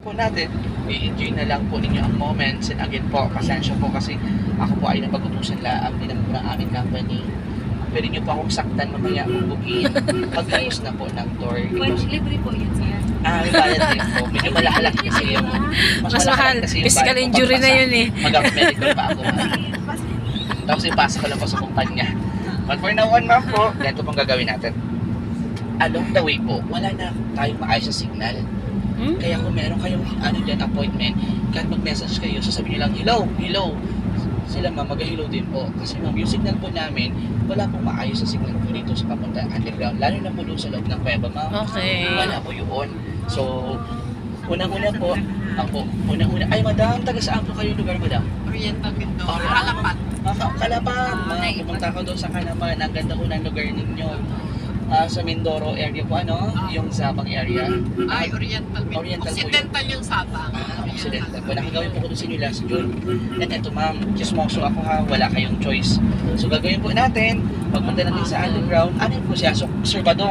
po natin, i-enjoy na lang po ninyo ang moments. And again po, pasensya po kasi ako po ay napag-utusan lang din ng aming company. Pwede nyo po akong saktan mamaya bubugin pag-ayos na po ng tour. Well, libre po yun, sir. May bayad din po. Medyo malakalaki kasi yung... Mas mahal. Physical injury na yun eh. Mag-medical pa ako. Tapos ipasa ko lang po sa kumpanya. But for now on, ma'am po, ganito pong gagawin natin. Along the way po, wala na tayong maayos sa signal. Kaya kung meron kayong dyan appointment, kahit mag-message kayo, sasabihin nyo lang, hello. Sila ma'am, mag-hello din po. Kasi ma'am, yung signal po namin, wala pong maayos sa signal po dito sa papunta underground. Lalo na po doon sa loob ng kuweba, ma'am. Okay. Wala po yun. So, unang-una po, ay madam, taga saan po kayo lugar, madam? Oriental Mindoro. Kalapan. Kalapan. Pumunta ko doon sa Kalapan. Ang ganda ko ng lugar ninyo. Sa Mindoro area po, yung Sabang area. Ay, Oriental Mindoro. Oriental po yun. Occidental yung Sabang. Occidental po. Nakagawin po ko doon sa inyo last June. And eto ma'am, chismoso ako ha, wala kayong choice. So gagawin po natin, pagpunta natin sa underground, ano po siya? So, Sir Badong.